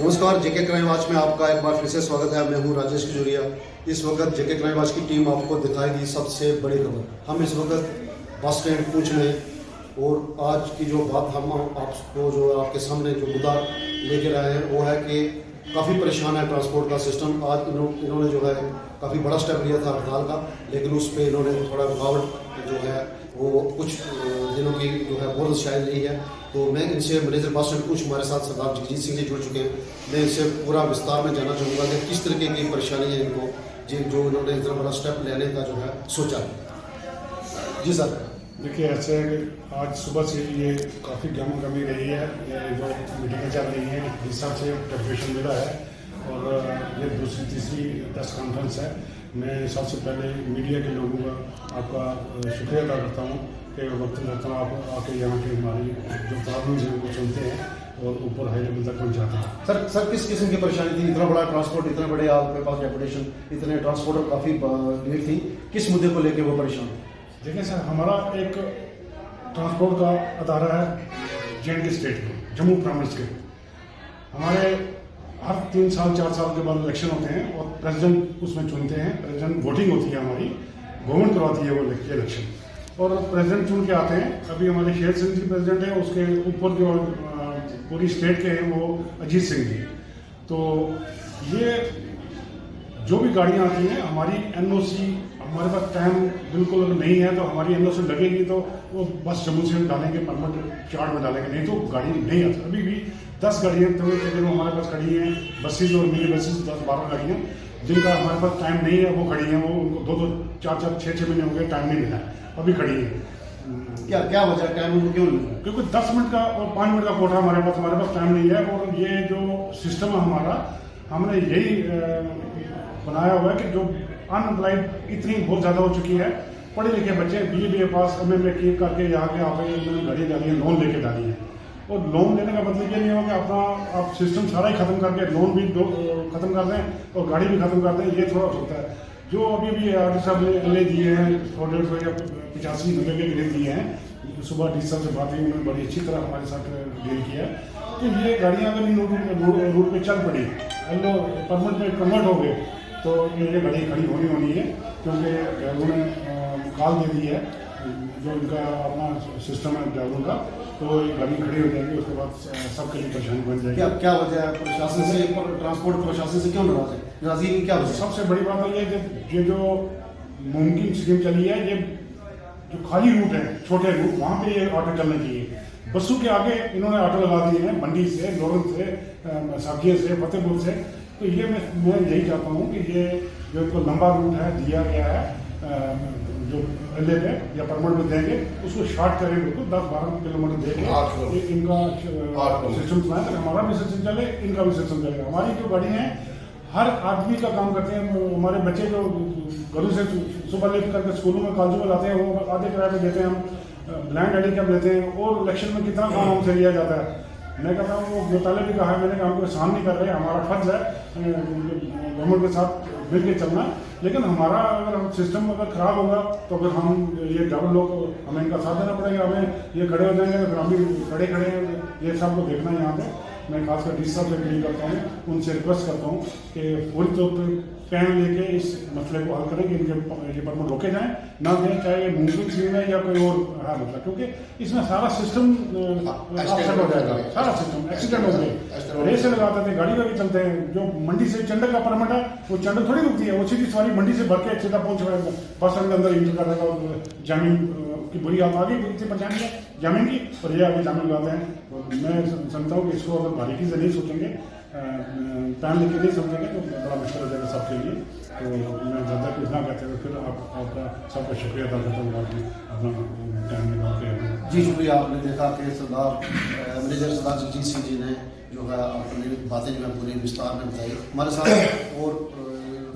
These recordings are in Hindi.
नमस्कार, जेके क्राइम वॉच में आपका एक बार फिर से स्वागत है। मैं हूं राजेश खजूरिया। इस वक्त जेके क्राइम वॉच की टीम आपको दिखाएगी सबसे बड़ी खबर। हम इस वक्त बस स्टैंड पूछ में और आज की जो बात हम आपको जो आपके सामने जो मुद्दा लेकर आए हैं वो है कि काफ़ी परेशान है ट्रांसपोर्ट का सिस्टम। आज इन्होंने जो है काफ़ी बड़ा स्टेप लिया था हड़ताल का, लेकिन उस पर इन्होंने थोड़ा रुकावट जो है वो कुछ दिनों की जो है बहुत शायद नहीं है। तो मैं इनसे मैनेजर बस स्टैंड कुछ हमारे साथ सरदार जगजीत सिंह जी जुड़ चुके हैं। मैं इनसे पूरा विस्तार में जानना चाहूँगा कि किस तरीके की परेशानी है इनको जो इन्होंने इतना बड़ा स्टेप लेने का जो है सोचा। जी सर। देखिए, ऐसे है कि आज सुबह से ये काफ़ी गम कमी रही है। ये जो मीटिंगें चल रही हैं इस हिसाब से डेफिनेशन मिला है और ये दूसरी तीसरी प्रेस कॉन्फ्रेंस है। मैं सबसे पहले मीडिया के लोगों का आपका शुक्रिया अदा करता हूँ कि वक्त रहता हूँ आप आके यहाँ के हमारी जो प्रॉब्लम्स हैं उनको सुनते हैं और ऊपर हाई लेवल तक पहुँचाते हैं। सर किस किस्म की परेशानी थी? इतना बड़ा ट्रांसपोर्ट, इतने बड़े आपके पास डेपुटेशन, इतने ट्रांसपोर्टर काफ़ी भीड़ थी, किस मुद्दे को लेकर वो परेशान? देखिए सर, हमारा एक ट्रांसपोर्ट का अदारा है जे स्टेट में, जम्मू प्राइमरी स्टेट। हमारे हर 3 साल 4 साल के बाद इलेक्शन होते हैं और प्रेसिडेंट उसमें चुनते हैं। प्रेसिडेंट वोटिंग होती है, हमारी गवर्नमेंट करवाती है वो इलेक्शन और प्रेसिडेंट चुन के आते हैं। अभी हमारे शेर सिंह जी प्रेसिडेंट हैं, उसके ऊपर जो पूरी स्टेट के हैं वो अजीत सिंह जी। तो ये जो भी गाड़ियाँ आती हैं हमारी एनओसी, हमारे पास टाइम बिल्कुल अगर नहीं है तो हमारी एनओसी लगेगी तो वो बस जम्मू से डालेंगे, परमिट चार्ट में डालेंगे, नहीं तो गाड़ी नहीं आती। अभी भी 10 गाड़ियाँ तो हमारे पास खड़ी हैं, बसेज और मिनी बसेज 10-12 गाड़ियाँ जिनका हमारे पास टाइम नहीं है वो खड़ी हैं। वो उनको 2-2, 4-4, 6-6 महीने हो गए टाइम नहीं मिला है, अभी खड़ी है। क्या वजह टाइम उनको क्यों नहीं? क्योंकि 10 मिनट का और 5 मिनट का कोटा हमारे पास टाइम नहीं है। और ये जो सिस्टम है हमारा, हमने यही बनाया हुआ है कि जो अनएम्प्लॉयड इतनी बहुत ज़्यादा हो चुकी है, पढ़े लिखे बच्चे BA पास MA की करके यहाँ के यहाँ पे उन्होंने गाड़ी डाली है, लोन लेके डाली है। और लोन लेने का मतलब ये नहीं हो कि अपना आप सिस्टम सारा ही खत्म करके लोन भी खत्म कर दें और गाड़ी भी खत्म कर दें, ये थोड़ा होता है। जो अभी आर्टिस्ट साहब ने दिए हैं 100 या 85-90 के लिए दिए हैं। सुबह डीसी साहब से बात हुई, उन्होंने बड़ी अच्छी तरह हमारे साथ डील किया कि ये गाड़ियाँ अगर इन रूट पे चल पड़ी, परमिट में कन्वर्ट हो गए तो ये गाड़ी खड़ी होनी है। क्योंकि ड्राइवरों ने कॉल दे दी है, जो इनका अपना सिस्टम है ड्राइवरों का, तो ये गाड़ी खड़ी हो जाएगी, उसके बाद सबके लिए परेशानी बन जाएगी। क्या वजह है प्रशासन से, ट्रांसपोर्ट प्रशासन से क्यों नाराज है? क्या वजह? सबसे बड़ी बात ये है कि ये जो मुमकिन स्कीम चली है, ये जो खाली रूट है, छोटे रूट, वहाँ पे ये ऑटो चलने चाहिए। बसों के आगे इन्होंने ऑटो लगा दिए हैं, मंडी से, लोरन से, साकिया से, फतेहपुर से। तो ये मैं यही चाहता हूँ कि ये जो इनको लंबा रूट है दिया गया है जो एलए पे या परमिट में देंगे, उसको शॉर्ट करें, बिल्कुल 10-12 किलोमीटर देंगे। इनका सिस्टम चलाएं तो हमारा भी सिस्टम चले, इनका भी सिस्टम चलेगा। हमारी जो गाड़ी है हर आदमी का काम करते हैं। हमारे बच्चे जो घरों से सुबह लिफ्ट करके स्कूलों में, कॉलेजों में लाते हैं, वो आधे किराए पे देते हैं, हम ब्लैंड आईडी कैब देते हैं। और इलेक्शन में कितना काम हमसे लिया जाता है। मैं कहता हूँ, वो मुताले भी कहा है मैंने, काम को आसान नहीं कर रहे, हमारा फर्ज है गवर्नमेंट के साथ मिल के चलना। लेकिन हमारा अगर हम सिस्टम अगर खराब होगा तो फिर हम ये डबल लोग हमें इनका साथ देना पड़ेगा। हमें ये खड़े हो जाएंगे, फिर हम भी खड़े ये सब को देखना है यहाँ पे। मैं खासकर डीसी साहब से डील करता हूँ, उनसे रिक्वेस्ट करता हूँ कि पूरी तौर पर पैन लेके इस मसले को हल करें कि इनके ये परमिट रोके जाएँ, ना दें, चाहे ये मुमकिन स्कीम है या कोई और है मतलब। क्योंकि इसमें सारा सिस्टम अपसेट हो जाएगा, सारा सिस्टम एक्सीडेंट हो गए। रेस लगाते थे, गाड़ी में भी चलते हैं। जो मंडी से चंडल का परमिट है, वो चंडल थोड़ी रुकती है, वो सीधी सवारी मंडी से भर के सीधा पहुँच बस के अंदर इंटर करने का। जमीन की बुरी हालत आ गई, इतनी परेशानी है जमीन की, और ये अभी जमीन लगाते हैं। मैं समझता हूँ कि इसको अगर बारीकी से नहीं सोचेंगे, टाइम लेके नहीं समझेंगे तो बड़ा मुश्किल हो जाएगा सबके लिए। तो मैं ज़्यादा कुछ ना कहते हुए फिर आपका सबका शुक्रिया अदा करता हूँ आपने अपना टाइम निकाल के। जी शुक्रिया। आपने देखा कि मैनेजर सरदार जगजीत सिंह जी ने जो है अपनी बातें जो है पूरी विस्तार में बताई। हमारे साथ और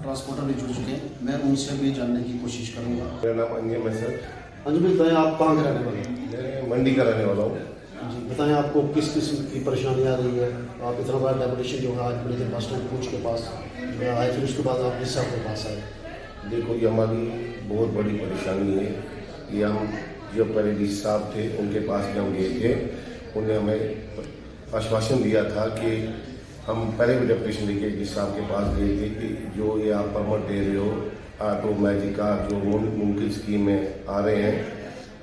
ट्रांसपोर्टर भी जुड़ चुके हैं, मैं उनसे भी जानने की कोशिश करूँगा। मेरा नाम अंजुम है सर। अंजुम बताएं, आप कहाँ के रहने वाले हैं? मैं मंडी का रहने वाला हूँ। जी बताएं, आपको किस किस्म की परेशानी आ रही है? आप इतना बड़ा डेपुटेशन जो है आज मैनेजर बस स्टैंड पूछ के पास जो है आए, फिर उसके बाद आप डीसी साहब के पास आए। देखो, ये हमारी बहुत बड़ी परेशानी है। ये हम जो पहले डीसी साहब थे उनके पास जब गए थे, उन्होंने हमें आश्वासन दिया था कि हम पहले भी डेप्यूटेशन लेके जिस साहब के पास गए थे कि जो ये आप परमिट दे रहे हो ऑटो मैजिक का जो मुमकिन स्कीम में आ रहे हैं,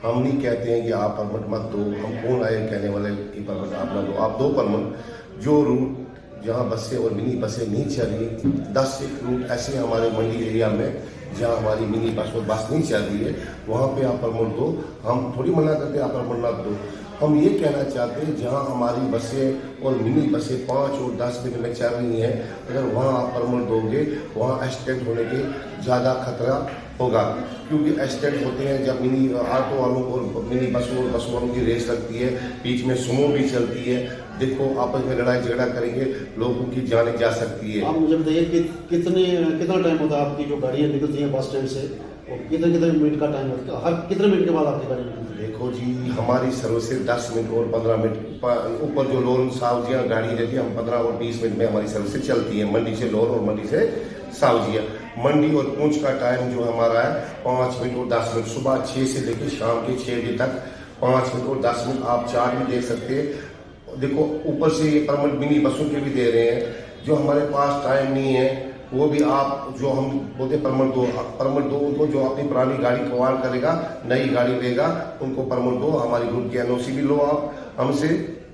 हम नहीं कहते हैं कि आप परमिट मत दो। हम कौन आए कहने वाले कि परमिट आप ना दो। आप दो परमिट। जो रूट जहाँ बसें और मिनी बसें नहीं चल रही, 10 रूट ऐसे हमारे मंडी एरिया में जहाँ हमारी मिनी बस और बस नहीं चल रही है, वहाँ पे आप परमिट दो। हम थोड़ी मना करते आप परमिट मत दो। हम ये कहना चाहते हैं जहाँ हमारी बसें और मिनी बसें 5 और 10 मिनट में चल रही हैं, अगर वहाँ आप परमिट दोगे, वहाँ एक्सीडेंट होने के ज़्यादा खतरा होगा। क्योंकि एक्सीडेंट होते हैं जब मिनी ऑटो वालों और मिनी बसों और बस वालों की रेस लगती है, बीच में सुमो भी चलती है। देखो आपस में लड़ाई झगड़ा करेंगे, लोगों की जानें जा सकती है। आप मुझे बताइए कि कितना टाइम होता है आपकी जो गाड़ियाँ निकलती हैं बस स्टैंड से, और कितने मिनट का टाइम होता है, हर कितने मिनट के बाद आपकी गाड़ी निकलती है? देखो जी, हमारी सर्विस 10 मिनट और 15 मिनट ऊपर जो लोन सावजियाँ गाड़ी रहती है, हम 15 और 20 मिनट में हमारी सर्विस चलती है, मंडी से लोन और मंडी से सावजियाँ। मंडी और पूंछ का टाइम जो हमारा है 5 मिनट और 10 मिनट, सुबह 6 से लेकर शाम के 6 बजे तक 5 मिनट और 10 मिनट। आप चार्ट भी देख सकते हैं। देखो ऊपर से ये परमिट मिनी बसों के भी दे रहे हैं। जो हमारे पास टाइम नहीं है वो भी आप जो हम बोलते परमिट दो उनको। जो अपनी पुरानी गाड़ी कवाल करेगा, नई गाड़ी लेगा, उनको परमिट दो। हमारी रूट की NOC भी लो, आप हमसे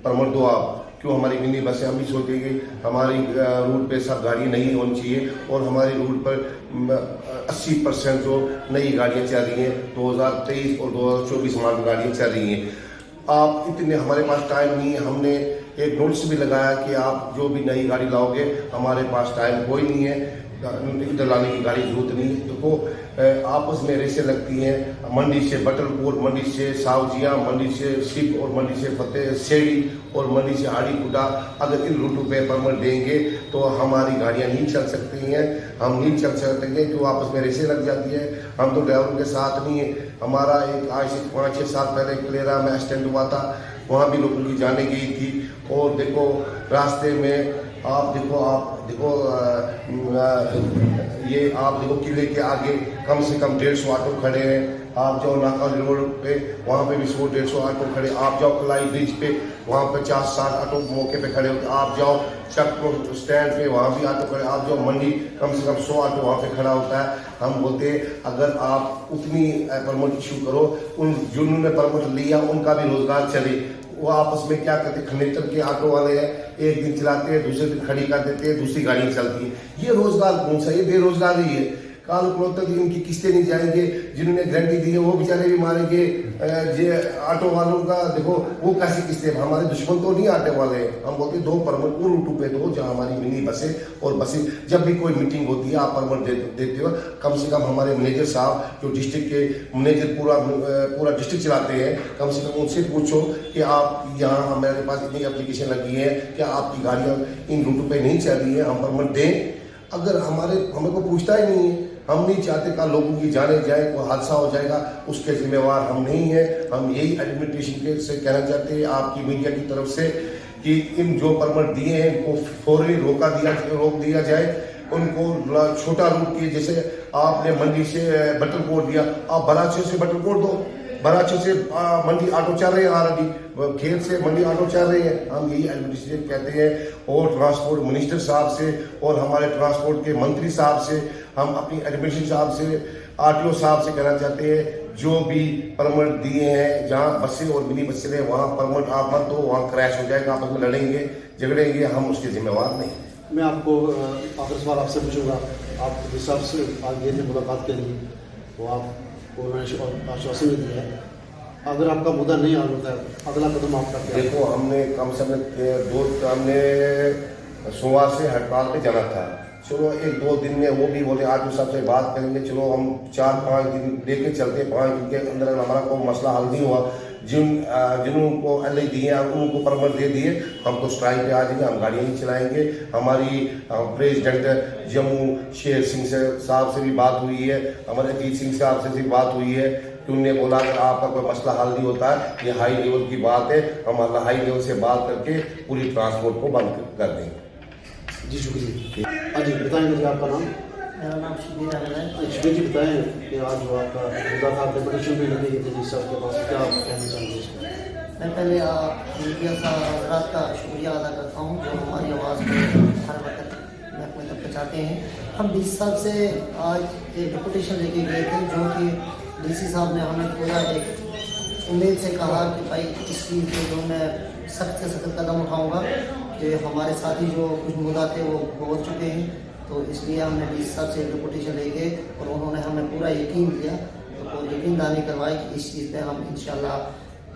परमिट दो आप। क्यों हमारी मिनी बसें हम भी सोचते हैं कि हमारी रूट पे सब गाड़ी नहीं होनी चाहिए, और हमारी रूट पर 80% जो नई गाड़ियाँ चल रही हैं 2023 और 2024 मॉडल गाड़ियाँ चल रही हैं। आप इतने, हमारे पास टाइम नहीं है। हमने एक नोटिस भी लगाया कि आप जो भी नई गाड़ी लाओगे, हमारे पास टाइम कोई नहीं है, इधर लाने की गाड़ी जरूरत नहीं है। देखो आपस में रेसें लगती हैं, मंडी से बटलपुर, मंडी से सावजिया, मंडी से शिप और मंडी से फतेह सेड़ी और मंडी से हाड़ीपुटा। अगर इन रूटों पे परमिट देंगे तो हमारी गाड़ियाँ नहीं चल सकती हैं, हम नहीं चल सकते क्यों आपस में रेसें लग जाती है। हम तो ड्राइवरों के साथ नहीं है। हमारा एक आज से 5-6 साल पहले क्लेरा में एक्सीडेंट हुआ था, वहाँ भी लोगों की जाने गई थी। और देखो रास्ते में आप देखो ये आप देखो किले के आगे कम से कम 150 ऑटो खड़े हैं। आप जाओ नाका रोड पे, वहाँ पे भी 100-150 ऑटो खड़े। आप जाओ कलाई ब्रिज पे, वहाँ पे 50-60 ऑटो मौके पे खड़े होते। आप जाओ चक स्टैंड पे, वहाँ भी ऑटो खड़े। आप जाओ मंडी, कम से कम 100 ऑटो वहाँ पे खड़ा होता है। हम बोलते अगर आप उतनी परमिट इशू करो, उन जिन्होंने परमिट लिया उनका भी रोजगार चले। वो आपस में क्या करते, खनेतर के ऑटो वाले हैं, एक दिन चलाते हैं, दूसरे दिन खड़ी कर देते हैं, दूसरी गाड़ियाँ चलती हैं। ये रोजगार कौन सा? ये बेरोजगारी है। काल को तक इनकी किस्तें नहीं जाएंगे, जिन्होंने गारंटी दी है वो बेचारे भी मारेंगे। जे ऑटो वालों का देखो वो कैसी किस्तें, हमारे दुश्मन तो नहीं ऑटो वाले हैं। हम बोलते दो परमिट उन रूटों पे दो जहाँ हमारी मिनी बसें और बसें, जब भी कोई मीटिंग होती है आप परमिट देते हो। कम से कम हमारे मैनेजर साहब जो डिस्ट्रिक्ट के मैनेजर पूरा डिस्ट्रिक्ट चलाते हैं, कम से कम उनसे पूछो कि आप यहाँ हमारे पास इतनी एप्लीकेशन लगी है, क्या आपकी गाड़ियाँ इन रूटों पर नहीं चल रही है, हम परमिट दें। अगर हमें को पूछता ही नहीं है, हम नहीं चाहते कि लोगों की जाने जाए, कोई हादसा हो जाएगा, उसके जिम्मेवार हम नहीं है। हम यही एडमिनिस्ट्रेशन से कहना चाहते हैं आपकी मीडिया की तरफ से कि इन जो परमिट दिए हैं इनको फौरी रोक दिया जाए। उनको छोटा रूट किए, जैसे आपने मंडी से बटलकोट दिया, आप बलाचौर से बटलकोट दो। बलाचौर से मंडी ऑटो चल रहे हैं, ऑलरेडी खेत से मंडी ऑटो चल रहे हैं। हम यही एडमिनिस्ट्रेशन कहते हैं और ट्रांसपोर्ट मिनिस्टर साहब से और हमारे ट्रांसपोर्ट के मंत्री साहब से, हम अपनी एडमिनिस्ट्रेशन साहब से, RTO साहब से कहना चाहते हैं जो भी परमिट दिए हैं, जहाँ बसें और मिनी बसें हैं वहाँ परमिट आप मत दो, वहाँ क्रैश हो जाएगा, आपस में लड़ेंगे झगड़ेंगे, हम उसके जिम्मेवार नहीं। मैं आपको आखिरी सवाल आपसे पूछूंगा। आप जिस हिसाब से आज गए थे मुलाकात के लिए, तो आपको उन्होंने आश्वासन दिया है, अगर आपका मुद्दा नहीं हल होता है अगला कदम आपका क्या है? देखो हमने कम से कम हमने सोमवार से हड़ताल पे जाना था। चलो 1-2 दिन में वो भी बोले RTO साहब से बात करेंगे। चलो हम 4-5 दिन लेके चलते, 5 दिन के अंदर हमारा कोई मसला हल नहीं हुआ, जिनको LI दिए उनको परमिट दे दिए, हम तो स्ट्राइक पे आ जाएंगे, हम गाड़ियाँ नहीं चलाएंगे। हमारी प्रेसिडेंट जम्मू शेर सिंह साहब से भी बात हुई है, हमारे अजीत सिंह साहब से भी बात हुई है कि उन्होंने बोला कि आपका कोई मसला हल नहीं होता है, ये हाई लेवल की बात है, हम हाई लेवल से बात करके पूरी ट्रांसपोर्ट को बंद कर देंगे। जी शुक्रिया। हाँ जी बताएंगे जी आपका नाम? मेरा नाम शिबीर है। शिबीर जी बताएं कि आज जो आपका मुद्दा था, डेपुटेशन भी लगी थी जिस सबके पास, क्या कहना चाहेंगे इसमें? मैं पहले मीडिया हजरात का शुक्रिया अदा करता हूँ जो हमारी आवाज़ को हर वक्त महकमे तक पहुँचाते हैं। हम डीसी साहब से आज एक डिपुटेशन लेके गए थे जो कि डीसी साहब ने हमें पूरा एक उम्मीद से कहा कि भाई इस चीज़ पे जो मैं सख्त से सख्त कदम उठाऊँगा कि हमारे साथी जो कुछ मुद्दा थे वो पहुँच चुके हैं, तो इसलिए हमने डीसी साहब से एक डिपुटेशन ले गए और उन्होंने हमें पूरा यकीन दिया, तो यकीन दानी करवाई कि इस चीज़ पे हम इंशाल्लाह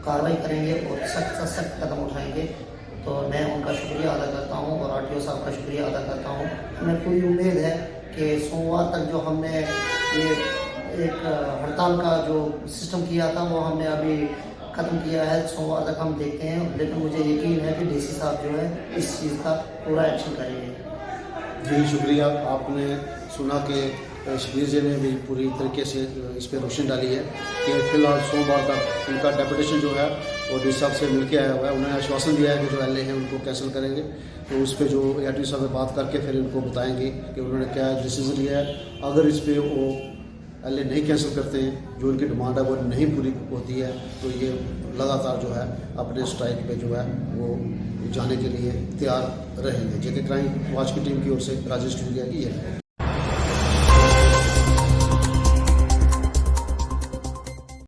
कार्रवाई करेंगे और सख्त से सख्त कदम उठाएंगे। तो मैं उनका शुक्रिया अदा करता हूँ और आरटीओ साहब का शुक्रिया अदा करता हूँ। हमें पूरी उम्मीद है कि सोमवार तक जो हमने ये एक हड़ताल का जो सिस्टम किया था वो हमने अभी ख़त्म किया है। सोमवार तक हम देखते हैं, लेकिन मुझे यकीन है कि डीसी साहब जो है इस चीज़ का पूरा एक्शन करेंगे। जी शुक्रिया। आपने सुना कि शबीर जी ने भी पूरी तरीके से इस पर रोशनी डाली है कि फ़िलहाल सोमवार तक उनका डेपुटेशन जो है वो डी साहब से मिलके आया हुआ है। उन्होंने आश्वासन दिया है कि जो एल हैं उनको कैंसिल करेंगे, तो उस पर जो ARTO साहब से बात करके फिर इनको बताएंगे कि उन्होंने क्या डिसीज़न लिया है। अगर इस पर वो एल नहीं कैंसिल करते हैं, जो उनकी डिमांड है वो नहीं पूरी होती है, तो ये लगातार जो है अपने स्ट्राइक पे जो है वो जाने के लिए तैयार रहेंगे। JK क्राइम वॉच की टीम की ओर से राजेश टूरिया की है।